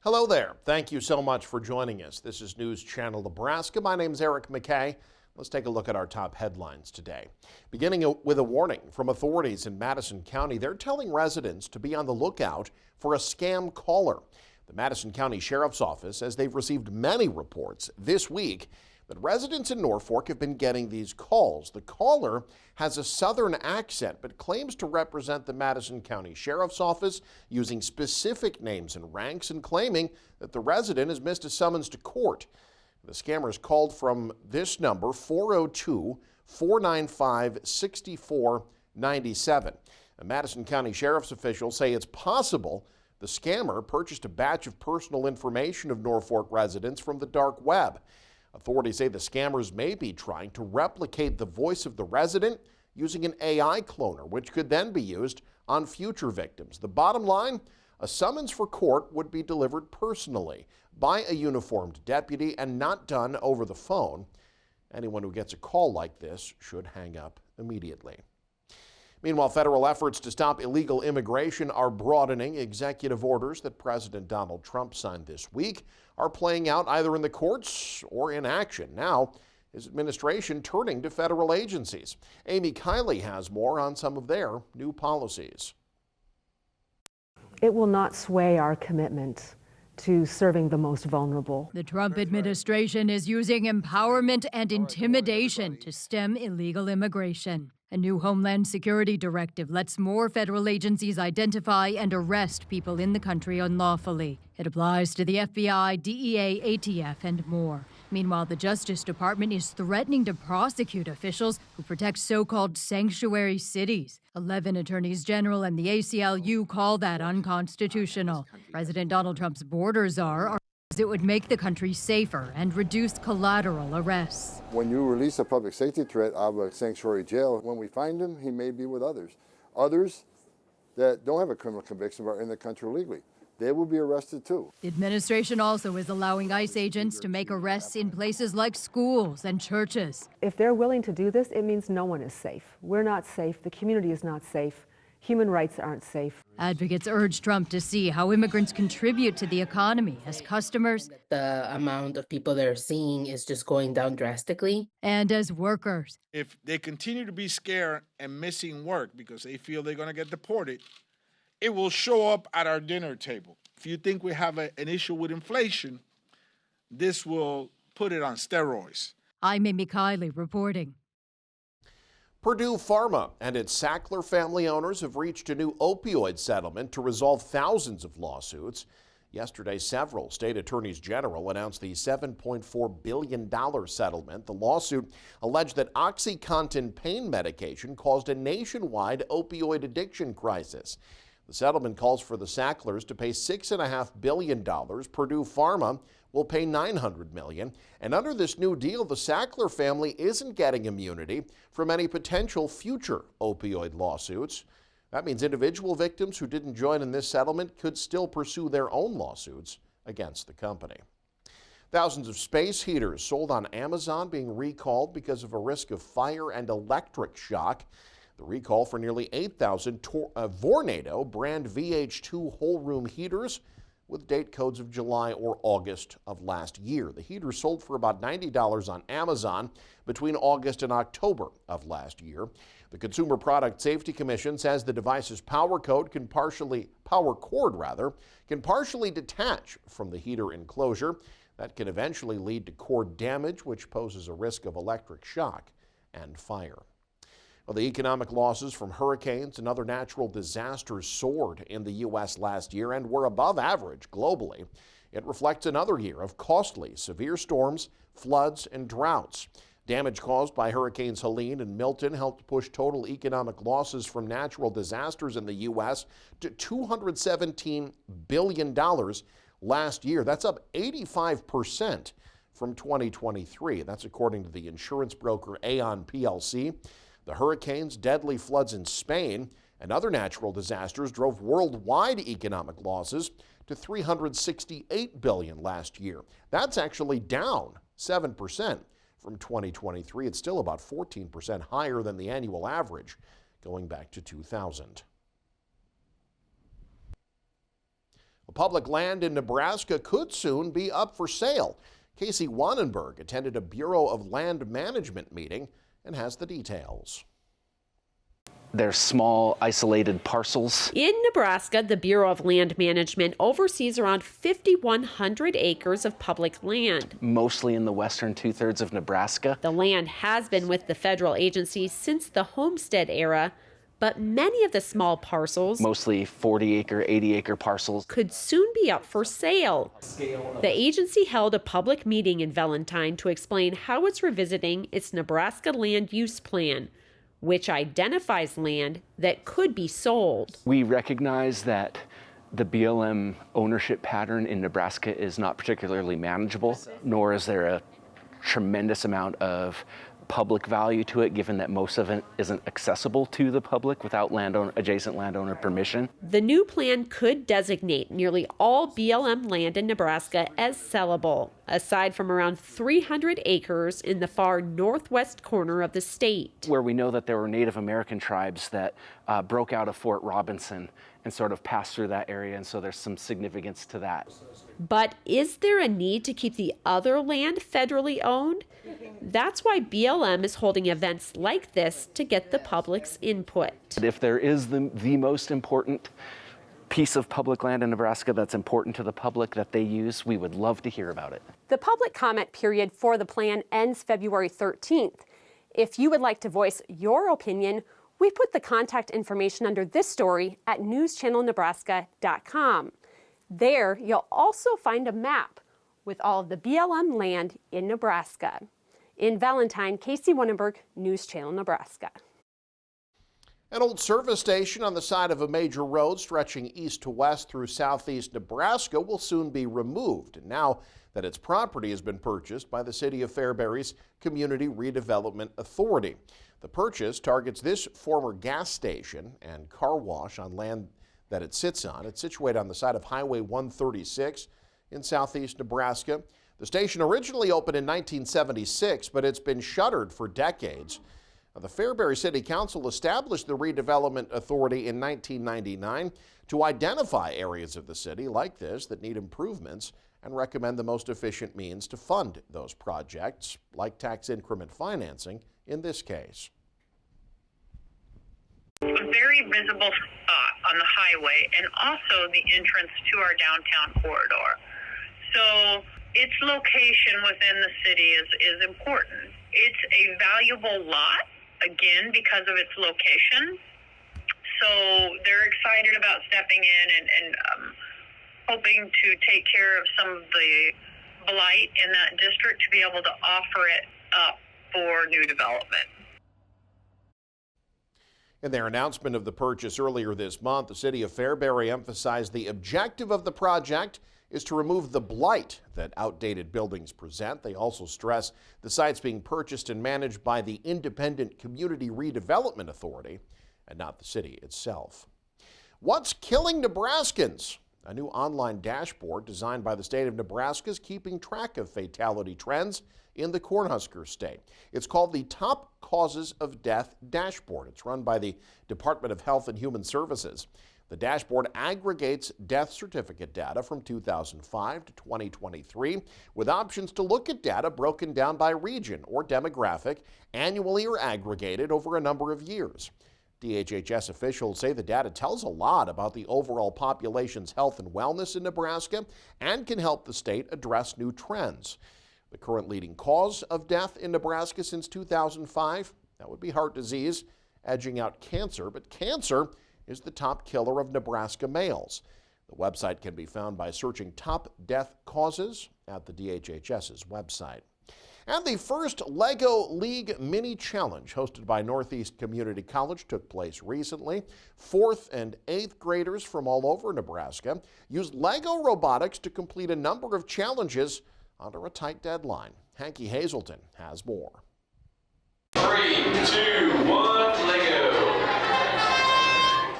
Hello there. Thank you so much for joining us. This is News Channel Nebraska. My name is Eric McKay. Let's take a look at our top headlines today. Beginning with a warning from authorities in Madison County. They're telling residents to be on the lookout for a scam caller. The Madison County Sheriff's Office says they've received many reports this week that residents in Norfolk have been getting these calls. The caller has a southern accent but claims to represent the Madison County Sheriff's Office, using specific names and ranks and claiming that the resident has missed a summons to court. The scammers called from this number, 402-495-6497. The Madison County Sheriff's officials say it's possible the scammer purchased a batch of personal information of Norfolk residents from the dark web. Authorities say the scammers may be trying to replicate the voice of the resident using an AI cloner, which could then be used on future victims. The bottom line, a summons for court would be delivered personally by a uniformed deputy and not done over the phone. Anyone who gets a call like this should hang up immediately. Meanwhile, federal efforts to stop illegal immigration are broadening. Executive orders that President Donald Trump signed this week are playing out either in the courts or in action. Now, his administration turning to federal agencies. Amy Kiley has more on some of their new policies. It will not sway our commitment to serving the most vulnerable. The Trump administration is using empowerment and intimidation to stem illegal immigration. A new Homeland Security directive lets more federal agencies identify and arrest people in the country unlawfully. It applies to the FBI, DEA, ATF, and more. Meanwhile, the Justice Department is threatening to prosecute officials who protect so-called sanctuary cities. 11 attorneys general and the ACLU call that unconstitutional. President Donald Trump's border czar it would make the country safer and reduce collateral arrests. When you release a public safety threat out of a sanctuary jail, when we find him, he may be with others. Others that don't have a criminal conviction but are in the country illegally. They will be arrested too. The administration also is allowing ICE agents to make arrests in places like schools and churches. If they're willing to do this, it means no one is safe. We're not safe. The community is not safe. Human rights aren't safe. Advocates urge Trump to see how immigrants contribute to the economy as customers. The amount of people they're seeing is just going down drastically. And as workers. If they continue to be scared and missing work because they feel they're going to get deported, it will show up at our dinner table. If you think we have an issue with inflation, this will put it on steroids. I'm Amy Kiley reporting. Purdue Pharma and its Sackler family owners have reached a new opioid settlement to resolve thousands of lawsuits. Yesterday, several state attorneys general announced the $7.4 billion settlement. The lawsuit alleged that OxyContin pain medication caused a nationwide opioid addiction crisis. The settlement calls for the Sacklers to pay $6.5 billion. Purdue Pharma will pay $900 million. And under this new deal, the Sackler family isn't getting immunity from any potential future opioid lawsuits. That means individual victims who didn't join in this settlement could still pursue their own lawsuits against the company. Thousands of space heaters sold on Amazon being recalled because of a risk of fire and electric shock. The recall for nearly 8,000 Vornado brand VH2 whole room heaters with date codes of July or August of last year. The heaters sold for about $90 on Amazon between August and October of last year. The Consumer Product Safety Commission says the device's power cord can partially detach from the heater enclosure. That can eventually lead to cord damage, which poses a risk of electric shock and fire. Well, the economic losses from hurricanes and other natural disasters soared in the U.S. last year and were above average globally. It reflects another year of costly, severe storms, floods, and droughts. Damage caused by Hurricanes Helene and Milton helped push total economic losses from natural disasters in the U.S. to $217 billion last year. That's up 85% from 2023. That's according to the insurance broker Aon plc. The hurricanes, deadly floods in Spain, and other natural disasters drove worldwide economic losses to $368 billion last year. That's actually down 7% from 2023. It's still about 14% higher than the annual average going back to 2000. Public land in Nebraska could soon be up for sale. Casey Wannenberg attended a Bureau of Land Management meeting and has the details. They're small, isolated parcels. In Nebraska, the Bureau of Land Management oversees around 5,100 acres of public land. Mostly in the western two-thirds of Nebraska. The land has been with the federal agency since the Homestead era, but many of the small parcels, mostly 40-acre, 80-acre parcels, could soon be up for sale. The agency held a public meeting in Valentine to explain how it's revisiting its Nebraska land use plan, which identifies land that could be sold. We recognize that the BLM ownership pattern in Nebraska is not particularly manageable, nor is there a tremendous amount of public value to it, given that most of it isn't accessible to the public without adjacent landowner permission. The new plan could designate nearly all BLM land in Nebraska as sellable, aside from around 300 acres in the far northwest corner of the state, where we know that there were Native American tribes that broke out of Fort Robinson and sort of passed through that area, and so there's some significance to that. But is there a need to keep the other land federally owned? That's why BLM is holding events like this to get the public's input. If there is the most important piece of public land in Nebraska that's important to the public that they use, we would love to hear about it. The public comment period for the plan ends February 13th. If you would like to voice your opinion, we put the contact information under this story at newschannelnebraska.com. There, you'll also find a map with all of the BLM land in Nebraska. In Valentine, Casey Wannenberg, News Channel Nebraska. An old service station on the side of a major road stretching east to west through southeast Nebraska will soon be removed, and now that its property has been purchased by the City of Fairbury's Community Redevelopment Authority. The purchase targets this former gas station and car wash on land that it sits on. It's situated on the side of Highway 136 in southeast Nebraska. The station originally opened in 1976, but it's been shuttered for decades. Now, the Fairbury City Council established the Redevelopment Authority in 1999 to identify areas of the city like this that need improvements and recommend the most efficient means to fund those projects, like tax increment financing in this case. Very visible on the highway, and also the entrance to our downtown corridor. So its location within the city is important. It's a valuable lot, again, because of its location. So they're excited about stepping in and hoping to take care of some of the blight in that district to be able to offer it up for new development. In their announcement of the purchase earlier this month, the City of Fairbury emphasized the objective of the project is to remove the blight that outdated buildings present. They also stress the site's being purchased and managed by the Independent Community Redevelopment Authority and not the city itself. What's killing Nebraskans? A new online dashboard designed by the state of Nebraska is keeping track of fatality trends in the Cornhusker state. It's called the Top Causes of Death Dashboard. It's run by the Department of Health and Human Services. The dashboard aggregates death certificate data from 2005 to 2023 with options to look at data broken down by region or demographic, annually or aggregated over a number of years. DHHS officials say the data tells a lot about the overall population's health and wellness in Nebraska and can help the state address new trends. The current leading cause of death in Nebraska since 2005, that would be heart disease, edging out cancer, but cancer is the top killer of Nebraska males. The website can be found by searching top death causes at the DHHS's website. And the first LEGO League Mini Challenge hosted by Northeast Community College took place recently. 4th and 8th graders from all over Nebraska used LEGO Robotics to complete a number of challenges under a tight deadline. Hanky Hazelton has more. 3, 2, 1, LEGO.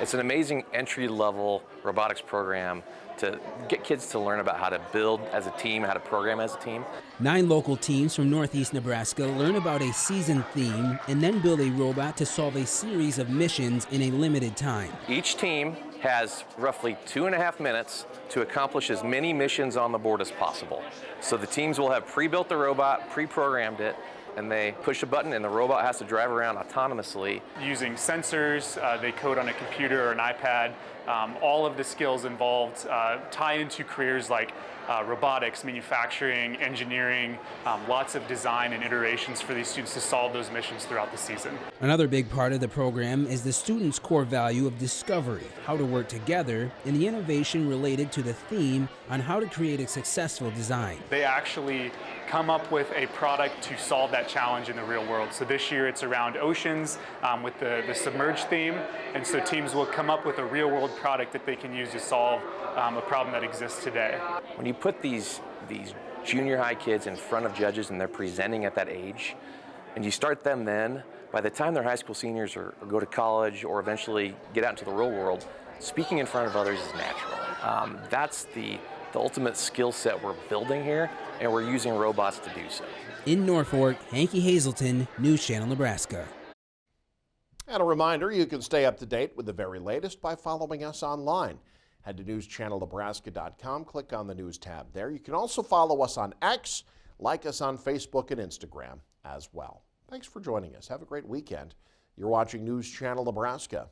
It's an amazing entry-level robotics program to get kids to learn about how to build as a team, how to program as a team. 9 local teams from Northeast Nebraska learn about a season theme and then build a robot to solve a series of missions in a limited time. Each team has roughly 2.5 minutes to accomplish as many missions on the board as possible. So the teams will have pre-built the robot, pre-programmed it, and they push a button and the robot has to drive around autonomously. Using sensors, they code on a computer or an iPad. All of the skills involved tie into careers like robotics, manufacturing, engineering, lots of design and iterations for these students to solve those missions throughout the season. Another big part of the program is the students' core value of discovery, how to work together, and the innovation related to the theme on how to create a successful design. They actually come up with a product to solve that challenge in the real world. So this year it's around oceans with the submerged theme, and so teams will come up with a real world product that they can use to solve a problem that exists today. When you put these junior high kids in front of judges and they're presenting at that age, and you start them then, by the time they're high school seniors or go to college or eventually get out into the real world, speaking in front of others is natural. That's the ultimate skill set we're building here, and we're using robots to do so. In Norfolk, Hanky Hazelton, News Channel, Nebraska. And a reminder, you can stay up to date with the very latest by following us online. Head to newschannelnebraska.com, click on the News tab there. You can also follow us on X, like us on Facebook and Instagram as well. Thanks for joining us. Have a great weekend. You're watching News Channel Nebraska.